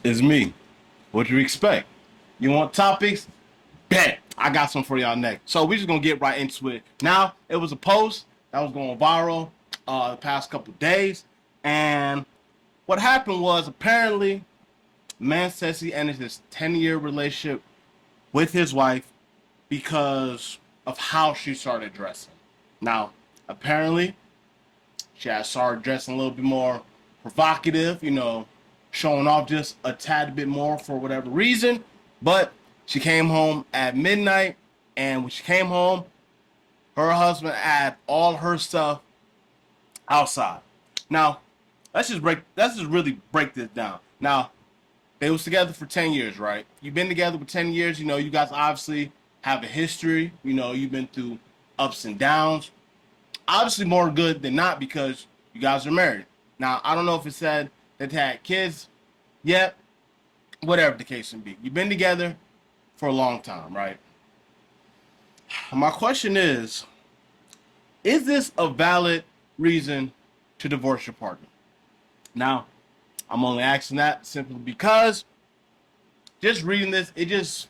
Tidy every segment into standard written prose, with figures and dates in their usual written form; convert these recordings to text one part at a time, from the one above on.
It's me. What you expect? You want topics? Bet. I got some for y'all next. So we just gonna get right into it. Now, it was a post that was going viral the past couple days. And what happened was apparently man says he ended his 10-year relationship with his wife because of how she started dressing. Now, apparently, she had started dressing a little bit more provocative, showing off just a tad bit more for whatever reason. But she came home at midnight, and when she came home, her husband had all her stuff outside. Now, let's just really break this down. Now, they was together for 10 years, right? You've been together for 10 years, you guys obviously have a history, you've been through ups and downs. Obviously more good than not because you guys are married. Now, I don't know if it said that they had kids yet, whatever the case may be. You've been together for a long time, right? My question is this a valid reason to divorce your partner? Now, I'm only asking that simply because just reading this,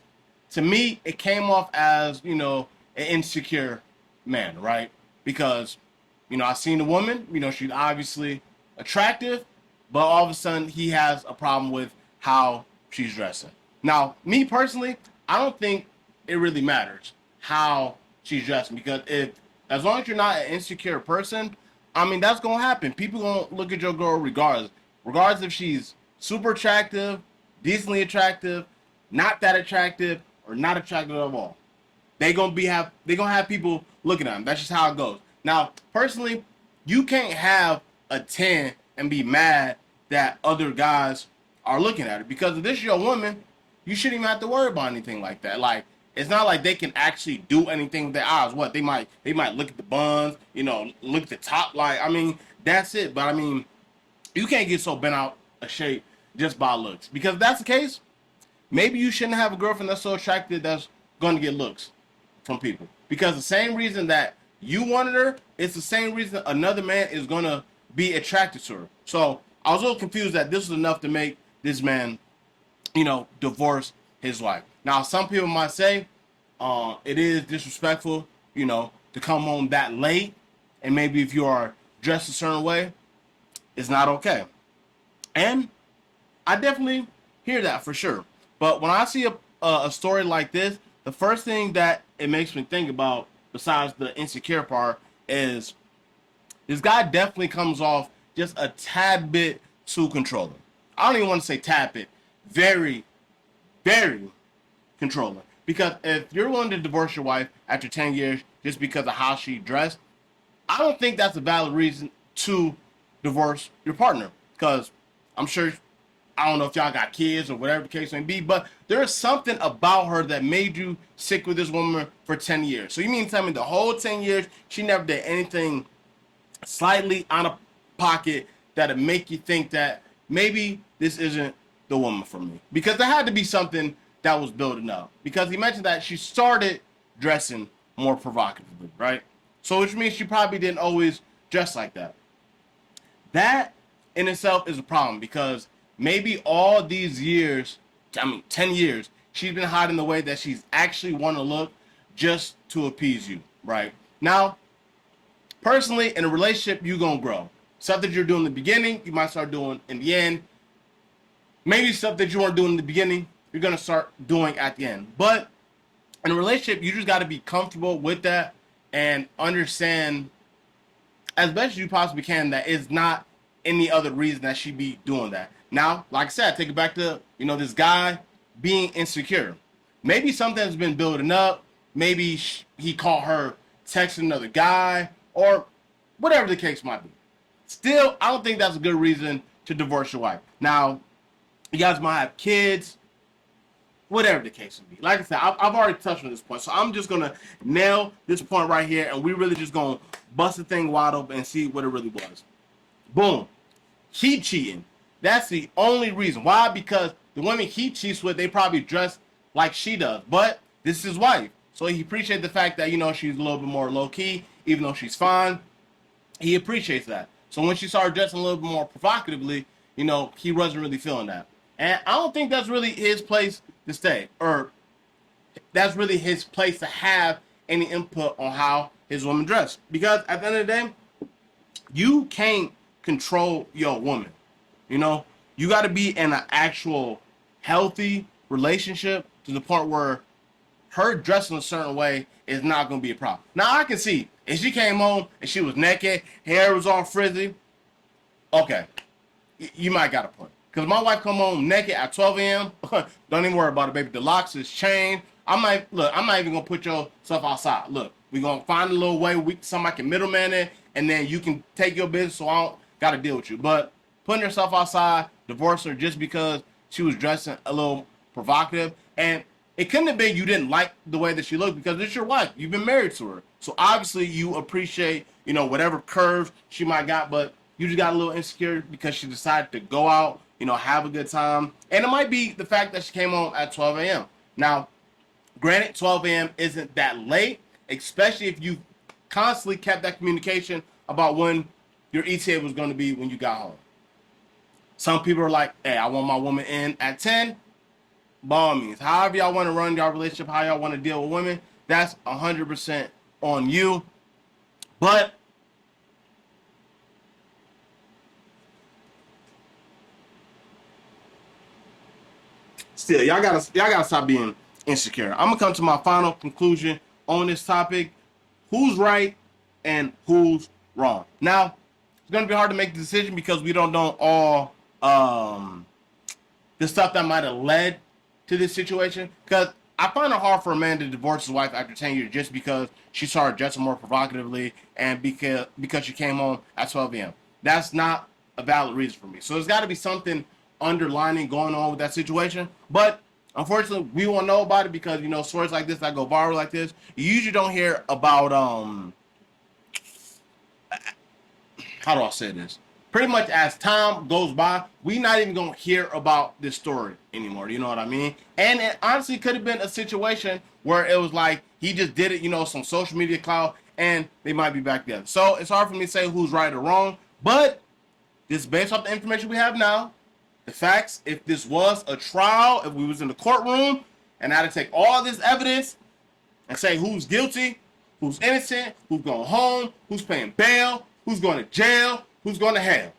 to me, it came off as, an insecure man, right? Because, I seen the woman, she's obviously attractive, but all of a sudden he has a problem with how she's dressing. Now, me personally, I don't think it really matters how she's dressing because as long as you're not an insecure person, that's gonna happen. People gonna look at your girl regardless if she's super attractive, decently attractive, not that attractive, or not attractive at all. They gonna have people looking at them. That's just how it goes. Now, personally, you can't have a 10 and be mad that other guys are looking at it because if this is your woman, you shouldn't even have to worry about anything like that. Like, it's not like they can actually do anything with their eyes. What they might look at the buns, look at the top. Like, that's it. But you can't get so bent out of shape just by looks. Because if that's the case, maybe you shouldn't have a girlfriend that's so attractive that's going to get looks from people. Because the same reason that you wanted her, it's the same reason another man is going to be attracted to her. So I was a little confused that this was enough to make this man, divorce his wife. Now, some people might say it is disrespectful, to come home that late. And maybe if you are dressed a certain way, it's not okay. And I definitely hear that for sure. But when I see a story like this, the first thing that it makes me think about, besides the insecure part, is this guy definitely comes off just a tad bit too controlling. I don't even want to say tad bit. Very, very controlling. Because if you're willing to divorce your wife after 10 years just because of how she dressed, I don't think that's a valid reason to divorce your partner. Because I'm sure, I don't know if y'all got kids or whatever the case may be, but there's something about her that made you stick with this woman for 10 years. So you mean to tell me the whole 10 years she never did anything slightly out of pocket that'd make you think that maybe this isn't the woman for me? Because there had to be something that was building up. Because he mentioned that she started dressing more provocatively, right? So which means she probably didn't always dress like that. That in itself is a problem because maybe all these years, 10 years, she's been hiding the way that she's actually want to look just to appease you, right? Now, personally, in a relationship, you're going to grow. Stuff that you're doing in the beginning, you might start doing in the end. Maybe stuff that you weren't doing in the beginning, you're going to start doing at the end. But in a relationship, you just got to be comfortable with that and understand as best as you possibly can that it's not any other reason that she be doing that. Now, like I said, take it back to, this guy being insecure. Maybe something's been building up. Maybe he caught her texting another guy or whatever the case might be. Still, I don't think that's a good reason to divorce your wife. Now, you guys might have kids, whatever the case may be. Like I said, I've already touched on this point, so I'm just going to nail this point right here, and we really just going to bust the thing wide open and see what it really was. Boom. He cheating. That's the only reason. Why? Because the women he cheats with, they probably dress like she does. But this is his wife. So he appreciates the fact that, she's a little bit more low-key, even though she's fine. He appreciates that. So when she started dressing a little bit more provocatively, he wasn't really feeling that. And I don't think that's really his place to stay, or that's really his place to have any input on how his woman dress. Because at the end of the day, you can't control your woman. You got to be in an actual healthy relationship to the point where her dressing a certain way is not going to be a problem. Now, I can see if she came home and she was naked, hair was all frizzy, okay, you might got a point. Because my wife come home naked at 12 a.m., don't even worry about it, baby. The locks is chained. I'm not even going to put your stuff outside. Look, we're going to find a little way somebody can middleman it, and then you can take your business so I don't got to deal with you. But putting yourself outside, divorce her just because she was dressing a little provocative, and it couldn't have been you didn't like the way that she looked, because it's your wife. You've been married to her. So obviously you appreciate, whatever curves she might got, but you just got a little insecure because she decided to go out, have a good time. And it might be the fact that she came home at 12 a.m. Now, granted, 12 a.m. isn't that late, especially if you constantly kept that communication about when your ETA was going to be when you got home. Some people are like, hey, I want my woman in at 10. By all means, however y'all want to run y'all relationship, how y'all want to deal with women, that's 100% on you. But still, y'all gotta stop being insecure. I'm gonna come to my final conclusion on this topic: who's right and who's wrong. Now, it's gonna be hard to make the decision because we don't know all the stuff that might have led to this situation. Because I find it hard for a man to divorce his wife after 10 years just because she started dressing more provocatively and because she came home at 12 a.m. That's not a valid reason for me. So there's got to be something underlining going on with that situation. But unfortunately, we won't know about it because, stories like this that go viral like this, you usually don't hear about, how do I say this? Pretty much as time goes by, we not even going to hear about this story anymore. You know what I mean? And it honestly could have been a situation where it was like he just did it, some social media clout, and they might be back together. So it's hard for me to say who's right or wrong, but this is based off the information we have now, the facts. If this was a trial, if we was in the courtroom and I had to take all this evidence and say who's guilty, who's innocent, who's going home, who's paying bail, who's going to jail, who's going to hell,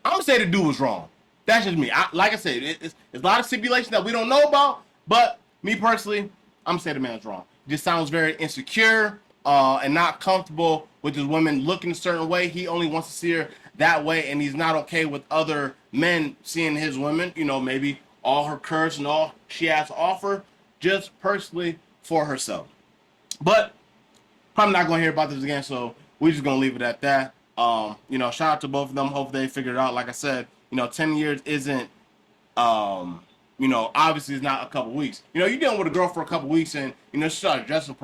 I'm going to say the dude was wrong. That's just me. Like I said, it's a lot of stipulations that we don't know about, but me personally, I'm going to say the man's wrong. It just sounds very insecure and not comfortable with his women looking a certain way. He only wants to see her that way, and he's not okay with other men seeing his women, maybe all her curves and all she has to offer, just personally for herself. But probably not going to hear about this again, so we're just going to leave it at that. Shout out to both of them. Hope they figured it out. Like I said, 10 years isn't, obviously it's not a couple weeks. You're dealing with a girl for a couple weeks and, she started dressing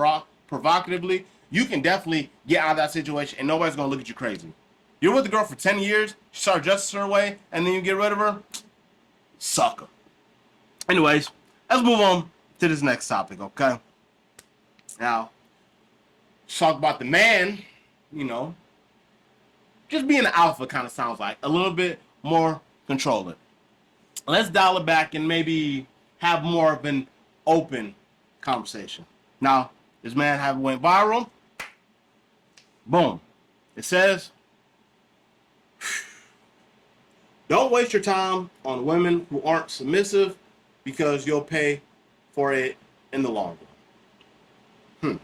provocatively. You can definitely get out of that situation and nobody's going to look at you crazy. You're with a girl for 10 years, she started dressing her way, and then you get rid of her, sucker. Anyways, let's move on to this next topic, okay? Now, let's talk about the man, just being an alpha kind of sounds like a little bit more controlling. Let's dial it back and maybe have more of an open conversation. Now, this man went viral. Boom. It says, don't waste your time on women who aren't submissive because you'll pay for it in the long run.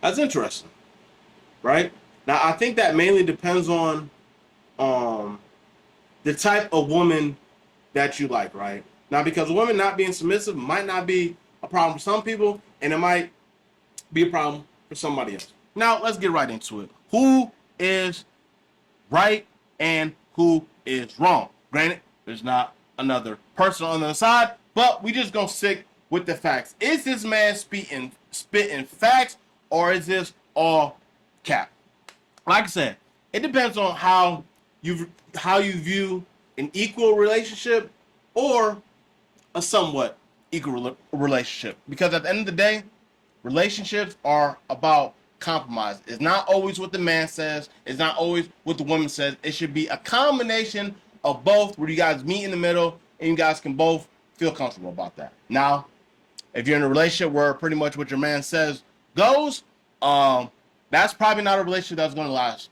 That's interesting, right? Now, I think that mainly depends on the type of woman that you like, right? Now, because a woman not being submissive might not be a problem for some people, and it might be a problem for somebody else. Now, let's get right into it. Who is right and who is wrong? Granted, there's not another person on the other side, but we just gonna stick with the facts. Is this man spitting facts, or is this all cap? Like I said, it depends on how you view an equal relationship or a somewhat equal relationship. Because at the end of the day, relationships are about compromise. It's not always what the man says. It's not always what the woman says. It should be a combination of both where you guys meet in the middle and you guys can both feel comfortable about that. Now, if you're in a relationship where pretty much what your man says goes, that's probably not a relationship that's going to last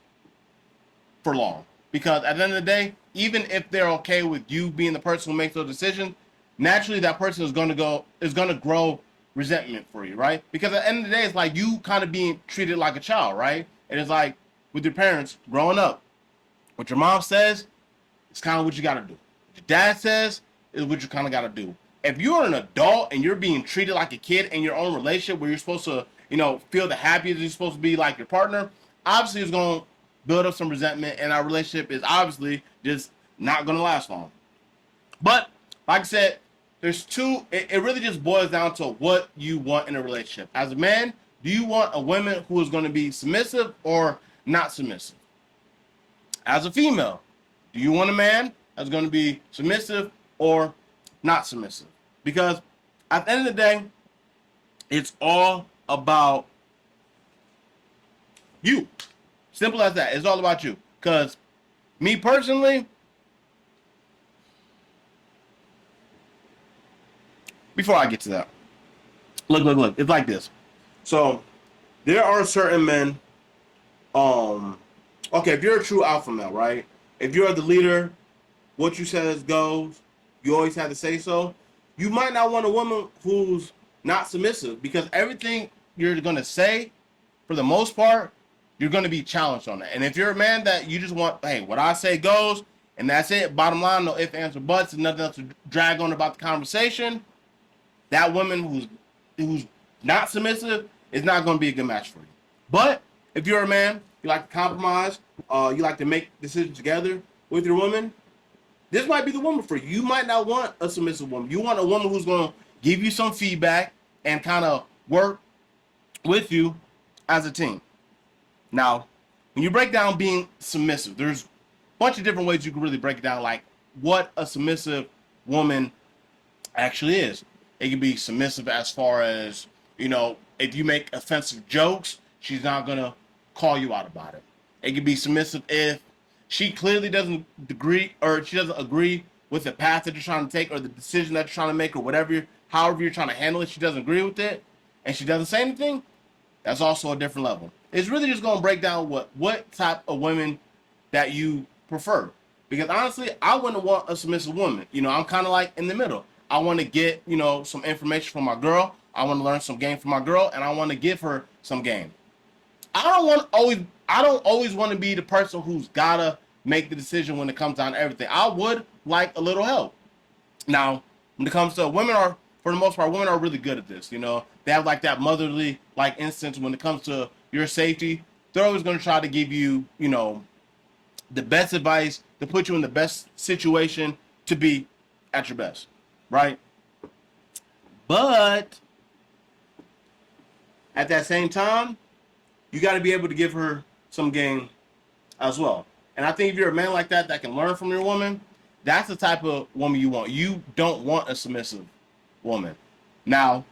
for long. Because at the end of the day, even if they're okay with you being the person who makes those decisions, naturally that person is going to grow resentment for you, right? Because at the end of the day, it's like you kind of being treated like a child, right? And it's like with your parents growing up, what your mom says, it's kind of what you got to do. What your dad says is what you kind of got to do. If you're an adult and you're being treated like a kid in your own relationship where you're supposed to, feel the happiest you're supposed to be like your partner, obviously it's going to build up some resentment, and our relationship is obviously just not going to last long. But like I said, there's two. It really just boils down to what you want in a relationship. As a man, do you want a woman who is going to be submissive or not submissive? As a female, do you want a man that's going to be submissive or not submissive? Because at the end of the day, it's all about you. Simple as that. It's all about you. Because me personally, before I get to that, look. It's like this. So there are certain men. Okay, if you're a true alpha male, right? If you're the leader, what you says goes. You always have to say so. You might not want a woman who's not submissive because everything you're gonna say, for the most part, you're gonna be challenged on it. And if you're a man that you just want, hey, what I say goes, and that's it. Bottom line, no ifs, ands, or buts, and nothing else to drag on about the conversation. That woman who's not submissive is not going to be a good match for you. But if you're a man, you like to compromise, you like to make decisions together with your woman, this might be the woman for you. You might not want a submissive woman. You want a woman who's going to give you some feedback and kind of work with you as a team. Now, when you break down being submissive, there's a bunch of different ways you can really break it down, like what a submissive woman actually is. It can be submissive as far as, if you make offensive jokes, she's not going to call you out about it. It can be submissive if she clearly doesn't agree, or she doesn't agree with the path that you're trying to take or the decision that you're trying to make or whatever, however you're trying to handle it, she doesn't agree with it and she doesn't say anything. That's also a different level. It's really just going to break down what type of women that you prefer. Because honestly, I wouldn't want a submissive woman. I'm kind of like in the middle. I want to get, some information from my girl. I want to learn some game from my girl, and I want to give her some game. I don't always want to be the person who's gotta make the decision when it comes down to everything. I would like a little help. Now, when it comes to for the most part, women are really good at this. They have like that motherly like instinct when it comes to your safety. They're always going to try to give you, the best advice to put you in the best situation to be at your best. Right? But at that same time, you got to be able to give her some game as well. And I think if you're a man like that can learn from your woman, that's the type of woman you want. You don't want a submissive woman. Now,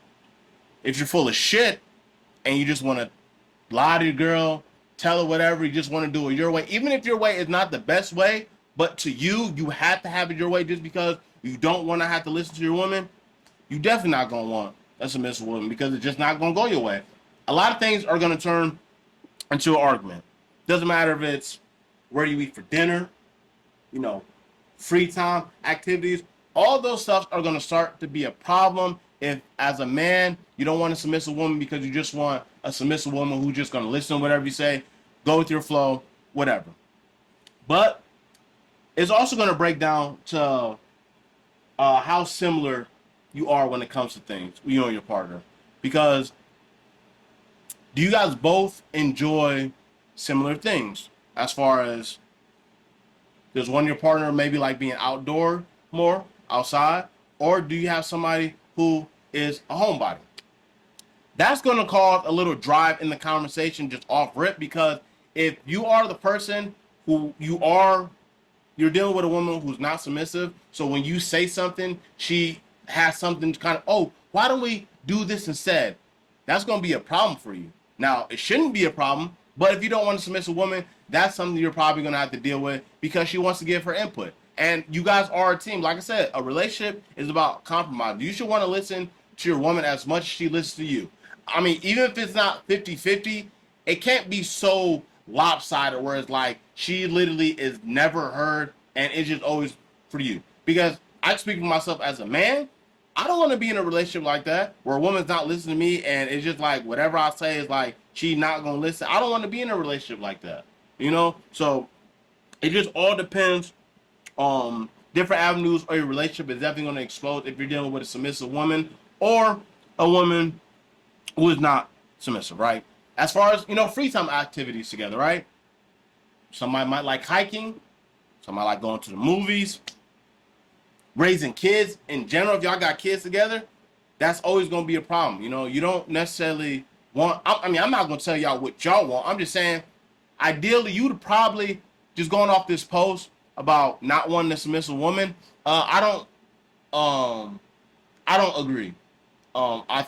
if you're full of shit and you just want to lie to your girl, tell her whatever, you just want to do it your way, even if your way is not the best way, but to you, you have to have it your way just because you don't want to have to listen to your woman, you definitely not going to want a submissive woman because it's just not going to go your way. A lot of things are going to turn into an argument. Doesn't matter if it's where you eat for dinner, free time, activities. All those stuff are going to start to be a problem if, as a man, you don't want a submissive woman because you just want a submissive woman who's just going to listen to whatever you say, go with your flow, whatever. But it's also going to break down to how similar you are when it comes to things, you and your partner. Because do you guys both enjoy similar things as far as does one of your partner maybe like being outdoor more, outside, or do you have somebody who is a homebody? That's going to cause a little drive in the conversation just off rip, because if you are the person who you're dealing with a woman who's not submissive, so when you say something, she has something to kind of, why don't we do this instead? That's going to be a problem for you. Now, it shouldn't be a problem, but if you don't want to submissive woman, that's something you're probably going to have to deal with because she wants to give her input. And you guys are a team. Like I said, a relationship is about compromise. You should want to listen to your woman as much as she listens to you. I mean, even if it's not 50-50, it can't be so lopsided where it's like she literally is never heard and it's just always for you. Because I speak for myself as a man. I don't want to be in a relationship like that where a woman's not listening to me and it's just like whatever I say is like she's not gonna listen. I don't want to be in a relationship like that, you know. So it just all depends on different avenues of your relationship is definitely gonna explode if you're dealing with a submissive woman or a woman who is not submissive, right? As far as free time activities together, right? Somebody might like hiking, somebody like going to the movies. Raising kids in general, if y'all got kids together, that's always going to be a problem. You don't necessarily want, I mean, I'm not going to tell y'all what y'all want. I'm just saying, ideally, you'd probably, just going off this post about not wanting a submissive woman, I don't agree. I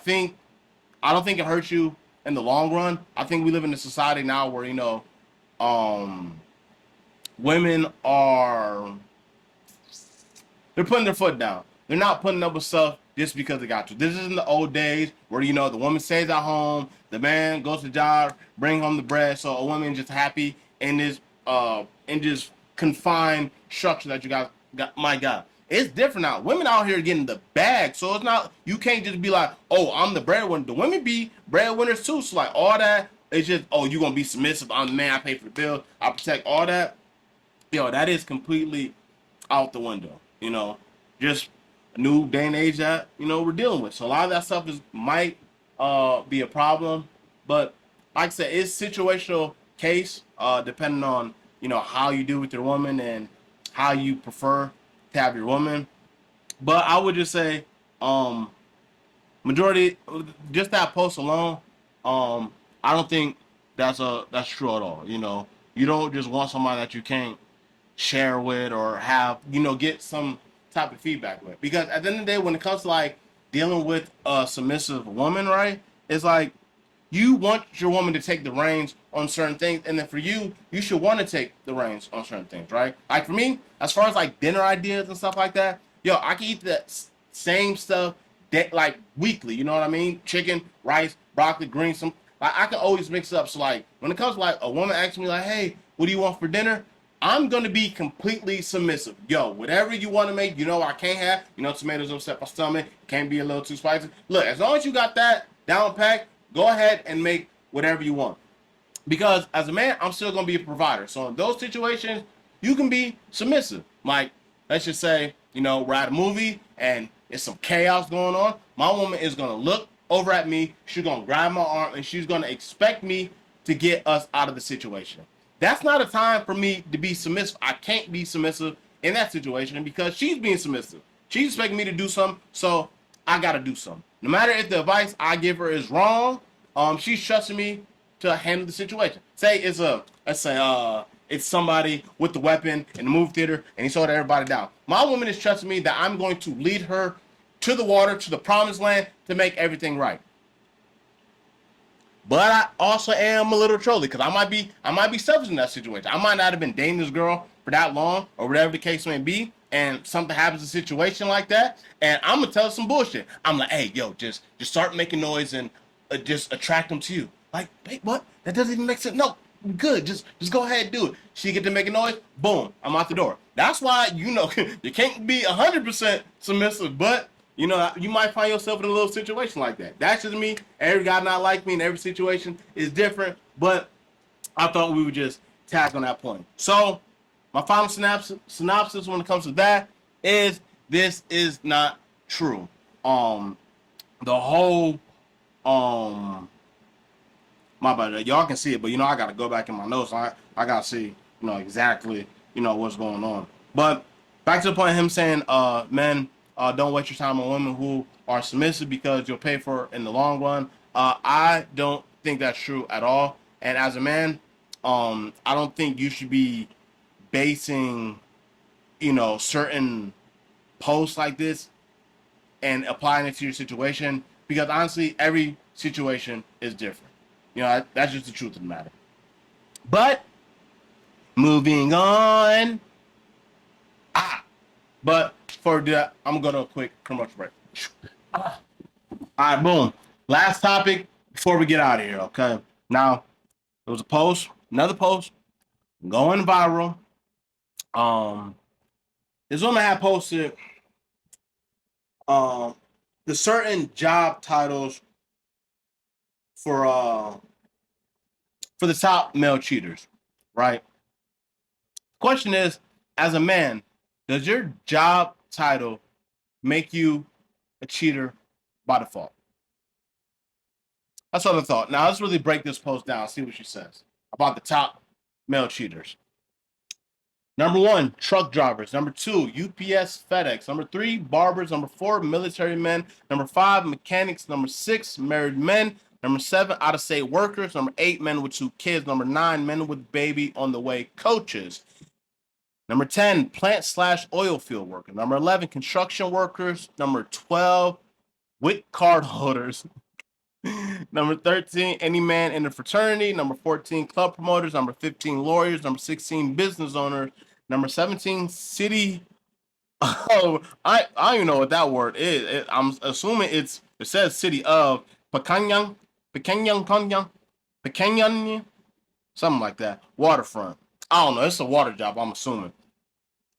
don't think it hurts you in the long run. I think we live in a society now where, women are, they're putting their foot down. They're not putting up with stuff just because they got to. This isn't the old days where, the woman stays at home, the man goes to the job, bring home the bread, so a woman just happy in this confined structure that you guys got. It's different now. Women out here getting the bag, so it's not, you can't just be like, oh, I'm the breadwinner. The women be breadwinners too, so like all that, it's just, oh, you gonna be submissive, I'm the man, I pay for the bill, I protect all that. That is completely out the window. Just a new day and age that, we're dealing with. So a lot of that stuff might be a problem. But like I said, it's situational case, depending on, how you do with your woman and how you prefer to have your woman. But I would just say, majority, just that post alone, I don't think that's true at all. You don't just want somebody that you can't share with or have, get some type of feedback with. Because at the end of the day, when it comes to like dealing with a submissive woman, right, it's like you want your woman to take the reins on certain things, and then for you, you should want to take the reins on certain things, right? Like for me, as far as like dinner ideas and stuff like that, I can eat that same stuff like weekly, you know what I mean? Chicken, rice, broccoli, greens, some, like I can always mix it up. So like when it comes to like a woman asks me like, hey, what do you want for dinner? I'm going to be completely submissive. Whatever you want to make, I can't have, tomatoes upset my stomach, can't be a little too spicy. Look, as long as you got that down packed, go ahead and make whatever you want. Because as a man, I'm still going to be a provider. So in those situations, you can be submissive. Like, let's just say, we're at a movie and there's some chaos going on. My woman is going to look over at me. She's going to grab my arm and she's going to expect me to get us out of the situation. That's not a time for me to be submissive. I can't be submissive in that situation because she's being submissive. She's expecting me to do something, so I gotta do something. No matter if the advice I give her is wrong, she's trusting me to handle the situation. Say it's somebody with the weapon in the movie theater and he's holding everybody down. My woman is trusting me that I'm going to lead her to the water, to the promised land, to make everything right. But I also am a little trolly because I might be selfish in that situation. I might not have been dating this girl for that long or whatever the case may be, and something happens in a situation like that, and I'm gonna tell some bullshit. I'm like, hey, just start making noise and just attract them to you. Like, wait, what? That doesn't even make sense. No, good. Just go ahead and do it. She get to make a noise, boom, I'm out the door. That's why you can't be 100% submissive, but you might find yourself in a little situation like that. That's just me. Every guy not like me and every situation is different. But I thought we would just tag on that point. So my final synopsis when it comes to that is this is not true. The whole my bad. Y'all can see it, but I gotta go back in my notes. I gotta see exactly what's going on. But back to the point of him saying men. Don't waste your time on women who are submissive because you'll pay for it in the long run. I don't think that's true at all. And as a man, I don't think you should be basing, certain posts like this and applying it to your situation because honestly, every situation is different. You know, that's just the truth of the matter. But moving on. But for that, I'm gonna go to a quick commercial break. All right, boom. Last topic before we get out of here. Okay. Now, there was a post, another post, going viral. This woman had posted the certain job titles for the top male cheaters, right? Question is, as a man, does your job title make you a cheater by default? That's what I thought. Now let's really break this post down, see what she says about the top male cheaters. Number 1, truck drivers. Number 2, UPS, FedEx. Number 3, barbers. Number 4, military men. Number 5, mechanics. Number 6, married men. Number 7, out-of-state workers. Number 8, men with 2 kids. Number 9, men with baby on the way, coaches. Number 10, plant/oil field worker. Number 11, construction workers. Number 12, WIC card holders. Number 13, any man in a fraternity. Number 14, club promoters. Number 15, lawyers. Number 16, business owners. Number 17, city. Oh, I don't even know what that word is. I'm assuming it says city of Pekanyan, something like that. Waterfront. I don't know. It's a water job, I'm assuming.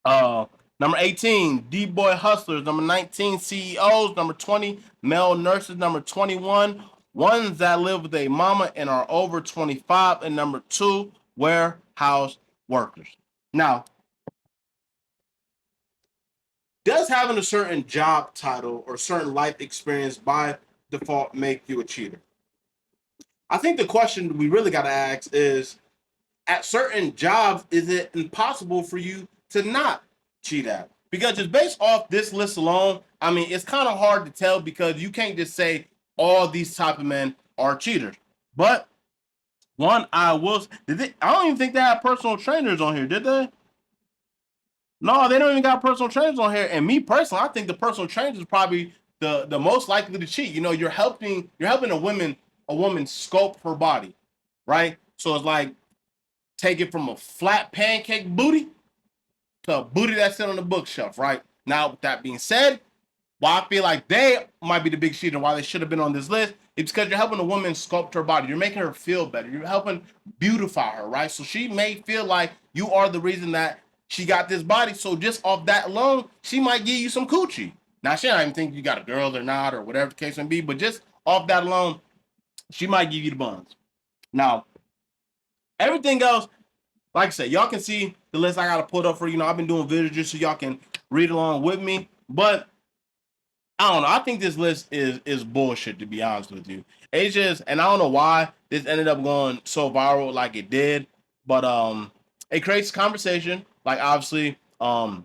Number 18, D-boy hustlers. Number 19, CEOs. Number 20, male nurses. Number 21, ones that live with a mama and are over 25. And number 2, warehouse workers. Now, does having a certain job title or certain life experience by default make you a cheater? I think the question we really got to ask is, at certain jobs, is it impossible for you to not cheat at? Because just based off this list alone, I mean, it's kind of hard to tell because you can't just say all these type of men are cheaters. But one, I don't even think they have personal trainers on here, did they? No, they don't even got personal trainers on here. And me personally, I think the personal trainers is probably the most likely to cheat. You know, you're helping a woman sculpt her body, right? So it's like take it from a flat pancake booty to a booty that's sit on the bookshelf, right? Now, with that being said, why I feel like they might be the big cheater, why they should have been on this list, it's because you're helping a woman sculpt her body. You're making her feel better. You're helping beautify her, right? So she may feel like you are the reason that she got this body. So just off that alone, she might give you some coochie. Now, she don't even think you got a girl or not or whatever the case may be, but just off that alone, she might give you the buns. Now, everything else, like I said, y'all can see the list I got to put up for you. I've been doing videos just so y'all can read along with me. But I don't know. I think this list is bullshit, to be honest with you. It's just, and I don't know why this ended up going so viral like it did. But it creates conversation, like obviously we're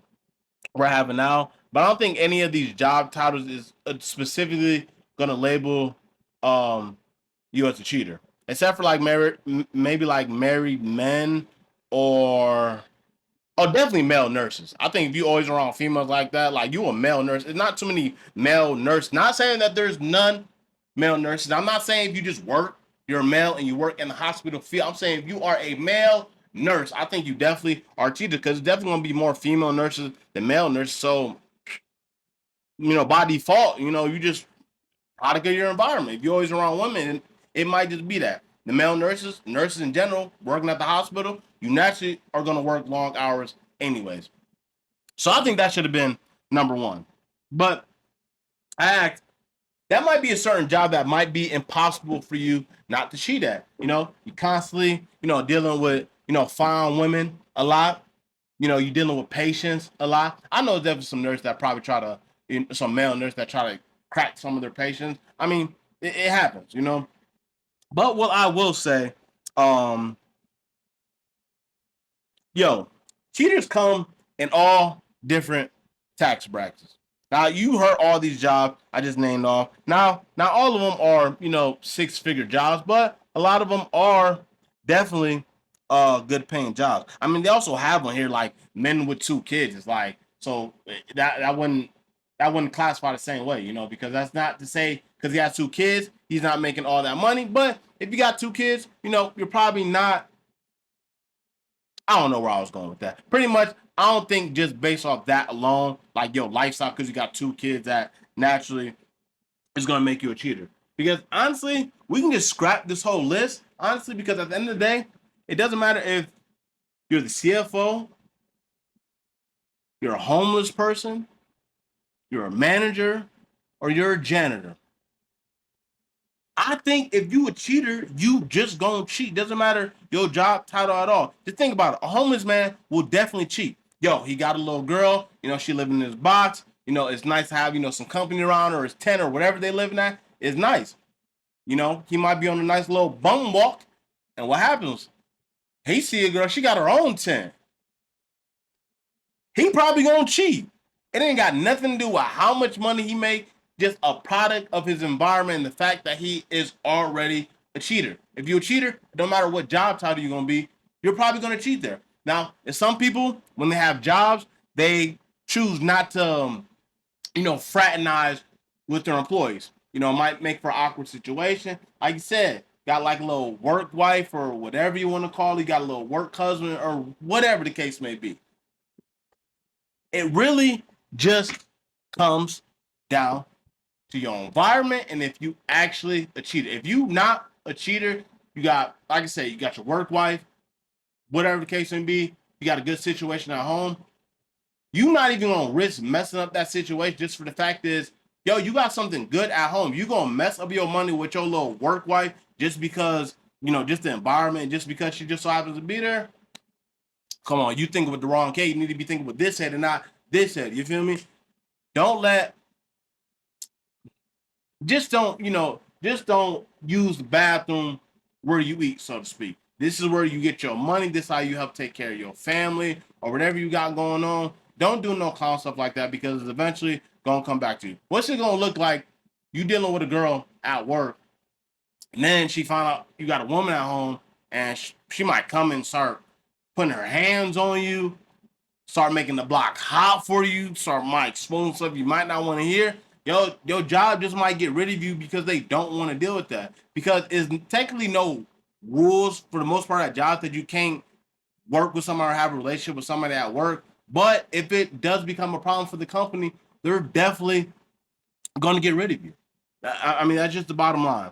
having now. But I don't think any of these job titles is specifically gonna label you as a cheater, except for like maybe like married men or definitely male nurses. I think if you always around females like that, like you a male nurse. It's not too many male nurses. Not saying that there's none male nurses. I'm not saying if you just work, you're a male and you work in the hospital field. I'm saying if you are a male nurse, I think you definitely are cheated because it's definitely gonna be more female nurses than male nurses. So, you know, by default, you know, you just product of your environment. If you're always around women, it might just be that. The male nurses in general, working at the hospital, you naturally are going to work long hours anyways. So I think that should have been number 1. But that might be a certain job that might be impossible for you not to cheat at. You know, you constantly, you know, dealing with, you know, fine women a lot. You know, you're dealing with patients a lot. I know there's some nurses that probably some male nurses that try to crack some of their patients. I mean, it happens, you know. But what I will say, cheaters come in all different tax brackets. Now, you heard all these jobs I just named off. Now, not all of them are, you know, 6-figure jobs, but a lot of them are definitely good paying jobs. I mean, they also have on here like men with 2 kids. It's like, so that that wouldn't classify the same way, you know, because that's not to say because he has 2 kids, he's not making all that money. But if you got 2 kids, you know, you're probably not. I don't know where I was going with that. Pretty much, I don't think just based off that alone, like your lifestyle, because you got 2 kids, that naturally is going to make you a cheater. Because honestly, we can just scrap this whole list, honestly, because at the end of the day, it doesn't matter if you're the CFO, you're a homeless person, you're a manager, or you're a janitor. I think if you a cheater, you just gonna cheat. Doesn't matter your job title at all. Just think about it. A homeless man will definitely cheat. Yo, he got a little girl, you know, she living in his box. You know, it's nice to have, you know, some company around, or his tent or whatever they living at. It's nice. You know, he might be on a nice little bum walk. And what happens? He see a girl, she got her own tent. He probably gonna cheat. It ain't got nothing to do with how much money he make, just a product of his environment and the fact that he is already a cheater. If you're a cheater, no matter what job title you're gonna be, you're probably gonna cheat there. Now, if some people, when they have jobs, they choose not to, you know, fraternize with their employees. You know, it might make for an awkward situation. Like you said, got like a little work wife or whatever you want to call it, you got a little work husband or whatever the case may be. It really just comes down to your environment and if you actually a cheater. If you not a cheater, you got, like I said, you got your work wife, whatever the case may be, you got a good situation at home, you not even gonna risk messing up that situation just for the fact is, yo, you got something good at home. You gonna mess up your money with your little work wife just because, you know, just the environment, just because she just so happens to be there? Come on, you thinking with the wrong head. You need to be thinking with this head and not this head. You feel me? Don't let, just don't, you know, just don't use the bathroom where you eat, so to speak. This is where you get your money. This is how you help take care of your family or whatever you got going on. Don't do no clown stuff like that because it's eventually gonna come back to you. What's it gonna look like? You dealing with a girl at work, and then she find out you got a woman at home, and she might come and start putting her hands on you, start making the block hot for you, start might exposing stuff you might not want to hear. Your job just might get rid of you because they don't want to deal with that. Because it's technically no rules for the most part at jobs that you can't work with somebody or have a relationship with somebody at work. But if it does become a problem for the company, they're definitely going to get rid of you. I mean, that's just the bottom line.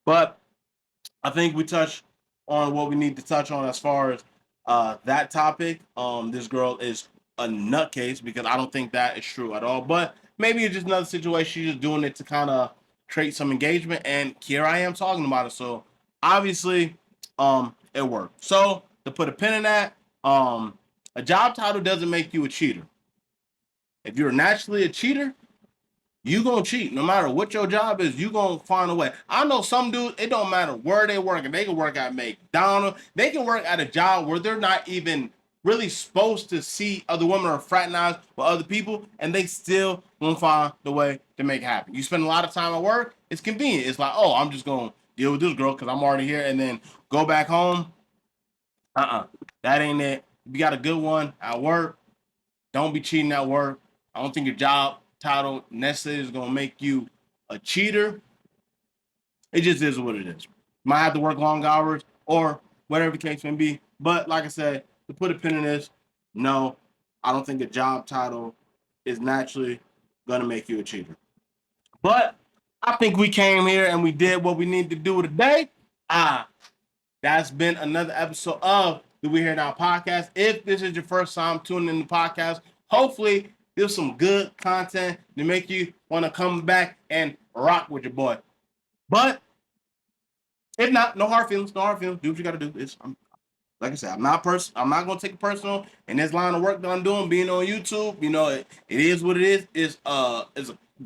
But I think we touched on what we need to touch on as far as that topic. This girl is a nutcase because I don't think that is true at all. But maybe it's just another situation. She's just doing it to kind of create some engagement. And here I am talking about it. So obviously, it worked. So to put a pin in that, a job title doesn't make you a cheater. If you're naturally a cheater, you gonna cheat no matter what your job is. You gonna find a way. I know some dudes, it don't matter where they work, and they can work at McDonald's, they can work at a job where they're not even really supposed to see other women or fraternize with other people, and they still gonna find the way to make it happen. You spend a lot of time at work, it's convenient. It's like, oh, I'm just gonna deal with this girl because I'm already here, and then go back home. That ain't it. If you got a good one at work, don't be cheating at work. I don't think your job title necessarily is going to make you a cheater. It just is what it is. Might have to work long hours or whatever the case may be. But like I said, to put a pin in this, no, I don't think a job title is naturally going to make you a cheater. But I think we came here and we did what we need to do today. That's been another episode of the We Here Now podcast. If this is your first time tuning in the podcast, hopefully there's some good content to make you want to come back and rock with your boy. But if not, no hard feelings, no hard feelings. Do what you got to do. Like I said, I'm not gonna take it personal. In this line of work that I'm doing, being on YouTube, you know, it is what it is. It's a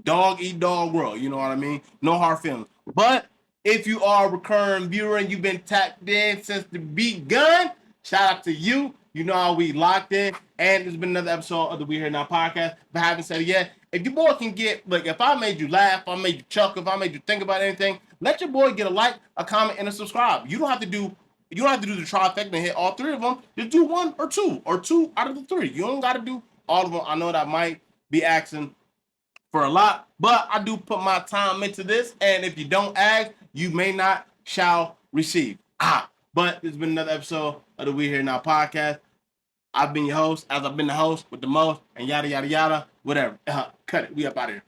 dog eat dog world. You know what I mean? No hard feelings. But if you are a recurring viewer and you've been tapped in since the begun, shout out to you. You know how we locked in. And there's been another episode of the We Here Now podcast. If I haven't said it yet, if your boy can get, like, if I made you laugh, if I made you chuckle, if I made you think about anything, let your boy get a like, a comment, and a subscribe. You don't have to do the trifecta and hit all 3 of them. Just do 1 or 2 out of the 3. You don't got to do all of them. I know that might be asking for a lot, but I do put my time into this, and if you don't ask, you may not shall receive. But this has been another episode of the We Here Now podcast. I've been your host, as I've been the host with the most, and yada, yada, yada, whatever. Cut it. We up out of here.